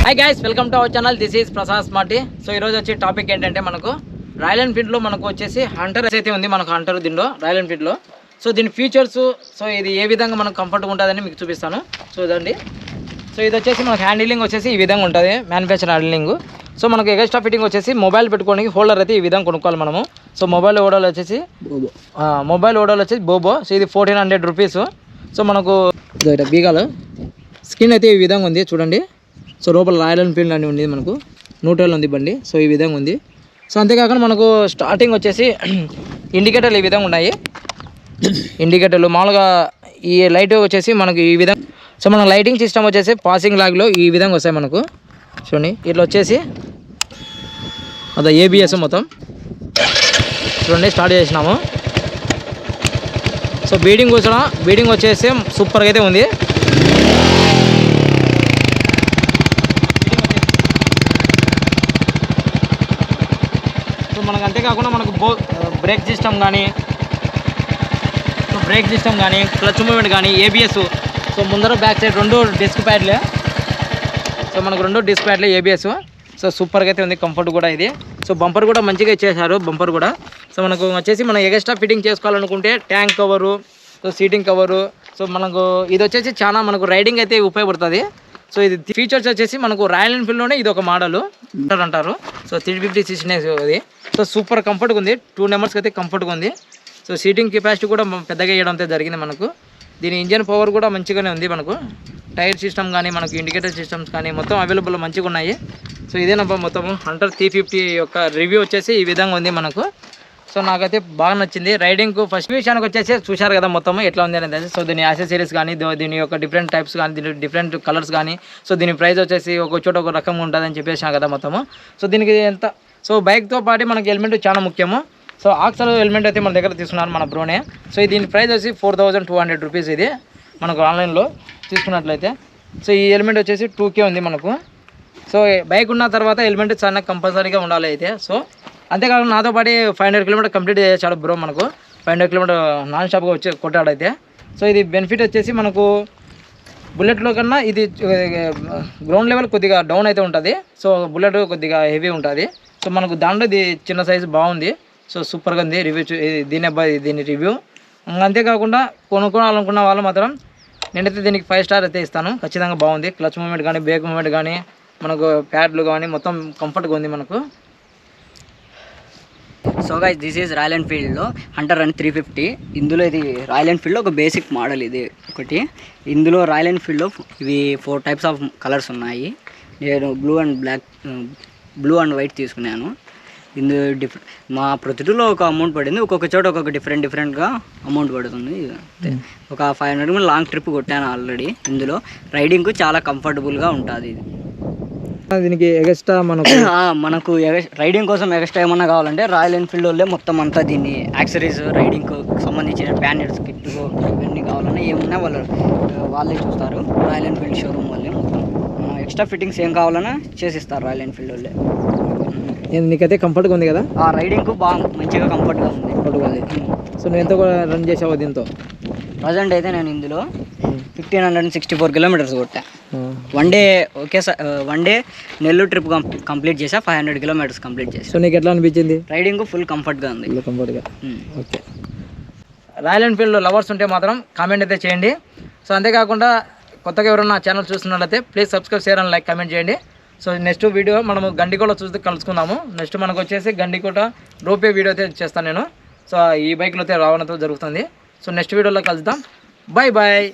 Hi guys, welcome to our channel. This is Prasad smarty. So ఈరోజు వచ్చే topic ఏంటంటే మనకు రాయల్ ఎన్ఫీల్డ్లో మనకు వచ్చేసి హంటర్ అయితే ఉంది. మనకు హంటర్ దీనిలో రాయల్ ఎన్ఫీల్డ్లో. సో దీని ఫీచర్స్, సో ఇది ఏ విధంగా మనకు కంఫర్ట్గా ఉంటుందని మీకు చూపిస్తాను. సో ఇదండి. సో ఇది వచ్చేసి మనకు హ్యాండిలింగ్ వచ్చేసి ఈ విధంగా ఉంటుంది, మ్యానుఫ్యాక్చర్ హ్యాండిలింగ్. సో మనకు ఎక్స్ట్రా ఫిట్టింగ్ వచ్చేసి మొబైల్ పెట్టుకోవడానికి హోల్డర్ అయితే ఈ విధంగా కొనుక్కోవాలి మనము. సో మొబైల్ ఓడోలు వచ్చేసి బోబో. సో ఇది 1400 రూపీస్. సో మనకు బీగాలు స్కిన్ అయితే ఈ విధంగా ఉంది చూడండి. సో లోపల రాయల్ ఎన్ఫీల్డ్ అని ఉంది, మనకు న్యూట్రల్ ఉంది బండి. సో ఈ విధంగా ఉంది. సో అంతేకాకుండా మనకు స్టార్టింగ్ వచ్చేసి ఇండికేటర్లు ఈ విధంగా ఉన్నాయి. ఇండికేటర్లు మామూలుగా ఈ లైట్ వచ్చేసి మనకు ఈ విధంగా. సో మన లైటింగ్ సిస్టమ్ వచ్చేసి పాసింగ్ లాగ్లో ఈ విధంగా వస్తాయి మనకు. చూడండి ఇట్లా వచ్చేసి అదే ఏబిఎస్ మొత్తం చూడండి స్టార్ట్ చేసినాము. సో బీడింగ్ వచ్చేసి సూపర్గా అయితే ఉంది. సో మనకు అంతేకాకుండా మనకు బ్రేక్ సిస్టమ్ కానీ క్లచ్ మూమెంట్ కానీ ఏబిఎస్. సో ముందర బ్యాక్ సైడ్ రెండు డిస్క్ ప్యాడ్లే. సో మనకు రెండు డిస్క్ ప్యాడ్లే ఏబిఎస్. సో సూపర్గా అయితే ఉంది, కంఫర్ట్ కూడా ఇది. సో బంపర్ కూడా మంచిగా ఇచ్చేసారు, బంపర్ కూడా. సో మనకు వచ్చేసి మనం ఎక్స్ట్రా ఫిట్టింగ్ చేసుకోవాలనుకుంటే tank cover, so seating cover. So మనకు ఇది వచ్చేసి చాలా మనకు రైడింగ్ అయితే ఉపయోగపడుతుంది. సో ఇది ఫీచర్స్ వచ్చేసి మనకు రాయల్ ఎన్ఫీల్డ్లోనే ఇది ఒక మోడల్ అంటారు. సో 350cc ఇది. సో సూపర్ కంఫర్ట్గా ఉంది, 2 నెంబర్స్కి అయితే కంఫర్ట్గా ఉంది. సో సీటింగ్ కెపాసిటీ కూడా పెద్దగా వేయడం అయితే జరిగింది మనకు. దీని ఇంజన్ పవర్ కూడా మంచిగానే ఉంది మనకు. టైర్ సిస్టమ్ కానీ మనకు ఇండికేటర్ సిస్టమ్స్ కానీ మొత్తం అవైలబుల్ మంచిగా ఉన్నాయి. సో ఇదేనబ్బా మొత్తం హంటర్ 350 యొక్క రివ్యూ వచ్చేసి ఈ విధంగా ఉంది మనకు. సో నాకైతే బాగా నచ్చింది. రైడింగ్కు ఫస్ట్ విషయానికి వచ్చేసి చూశారు కదా మొత్తం ఎట్లా ఉంది అనేది. సో దీని యాక్సెసరీస్ కానీ దీని యొక్క డిఫరెంట్ టైప్స్ కానీ దీని డిఫరెంట్ కలర్స్ కానీ. సో దీని ప్రైస్ వచ్చేసి ఒక చోట ఒక రకంగా ఉంటుందని చెప్పేసాను కదా మొత్తము. సో దీనికి ఎంత, సో బైక్తో పాటు మనకి హెల్మెట్ చాలా ముఖ్యము. సో ఆక్సల్ హెల్మెట్ అయితే మన దగ్గర తీసుకున్నారు మన బ్రోనే. సో దీని ప్రైస్ వచ్చి 4200 రూపీస్ ఇది మనకు ఆన్లైన్లో తీసుకున్నట్లయితే. సో ఈ హెల్మెట్ వచ్చేసి 2K ఉంది మనకు. సో బైక్ ఉన్న తర్వాత హెల్మెట్ చాలా కంపల్సరీగా ఉండాలి అయితే. సో అంతేకాకుండా నాతో పాటు 500 కిలోమీటర్ కంప్లీట్ చేశాడు బ్రో మనకు. 500 కిలోమీటర్ నాన్ స్టాప్గా వచ్చి కొట్టాడు అయితే. సో ఇది బెనిఫిట్ వచ్చేసి మనకు బుల్లెట్లో కన్నా ఇది గ్రౌండ్ లెవెల్ కొద్దిగా డౌన్ అయితే ఉంటుంది. సో బుల్లెట్ కొద్దిగా హెవీ ఉంటుంది. సో మనకు దాంట్లో ఇది చిన్న సైజు బాగుంది. సో సూపర్గా ఉంది రివ్యూ. దీని రివ్యూ. అంతేకాకుండా కొనుక్కోవాలనుకున్న వాళ్ళు మాత్రం నేనైతే దీనికి 5 స్టార్ అయితే ఇస్తాను. ఖచ్చితంగా బాగుంది. క్లచ్ మూమెంట్ కానీ బ్రేక్ మూమెంట్ కానీ మనకు ప్యాడ్లు కానీ మొత్తం కంఫర్ట్గా ఉంది మనకు. So guys, this is royal ఎన్ఫీల్డ్లో హంటర్ అని 350. ఇందులో ఇది రాయల్ ఎన్ఫీల్డ్లో ఒక బేసిక్ మోడల్ ఇది ఒకటి. ఇందులో రాయల్ ఎన్ఫీల్డ్లో ఇవి 4 టైప్స్ ఆఫ్ కలర్స్ ఉన్నాయి. నేను బ్లూ అండ్ వైట్ తీసుకున్నాను. ఇందులో మా ప్రతిలో ఒక అమౌంట్ పడింది. ఒక్కొక్క చోట ఒక్కొక్క డిఫరెంట్గా అమౌంట్ పడుతుంది. ఒక 500 లాంగ్ ట్రిప్ కొట్టాను ఆల్రెడీ. ఇందులో రైడింగ్కు చాలా కంఫర్టబుల్గా ఉంటుంది. ఇది దీనికి ఎక్స్ట్రా మనకు రైడింగ్ కోసం ఎక్స్ట్రా ఏమన్నా కావాలంటే రాయల్ ఎన్ఫీల్డ్ వాళ్ళే మొత్తం అంతా దీన్ని యాక్సరీస్ రైడింగ్కు సంబంధించిన బ్యానర్స్ కిట్ ఇవన్నీ కావాలన్నా ఏమన్నా వాళ్ళే చూస్తారు. రాయల్ ఎన్ఫీల్డ్ షోరూమ్ వాళ్ళే మొత్తం ఎక్స్ట్రా ఫిట్టింగ్స్ ఏం కావాలన్నా చేసిస్తారు రాయల్ ఎన్ఫీల్డ్ వాళ్ళే. నీకైతే కంఫర్ట్గా ఉంది కదా? రైడింగ్కు బాగా మంచిగా కంఫర్ట్గా ఉంది. సో నువ్వు ఎంతో రన్ చేసావు దీంతో? ప్రజెంట్ అయితే నేను ఇందులో 1564 కిలోమీటర్స్ కొట్టా. One day Nellore trip complete చేసా. 500 కిలోమీటర్స్ కంప్లీట్ చేసా. సో నీకు ఎట్లా అనిపించింది? రైడింగ్ ఫుల్ కంఫర్ట్గా ఉంది. ఓకే. రాయల్ ఎన్ఫీల్డ్ లవర్స్ ఉంటే మాత్రం కామెంట్ అయితే చేయండి. సో అంతేకాకుండా కొత్తగా ఎవరైనా నా ఛానల్ చూస్తున్నట్లయితే please subscribe, share and like, comment చేయండి. సో నెక్స్ట్ వీడియో మనము గండికోట చూస్తే కలుసుకుందాము. నెక్స్ట్ మనకు వచ్చేసి గండికోట రోపే వీడియో అయితే చేస్తాను నేను. సో ఈ బైక్లో అయితే రావడంతో జరుగుతుంది. సో నెక్స్ట్ వీడియోలో కలుద్దాం. Bye bye.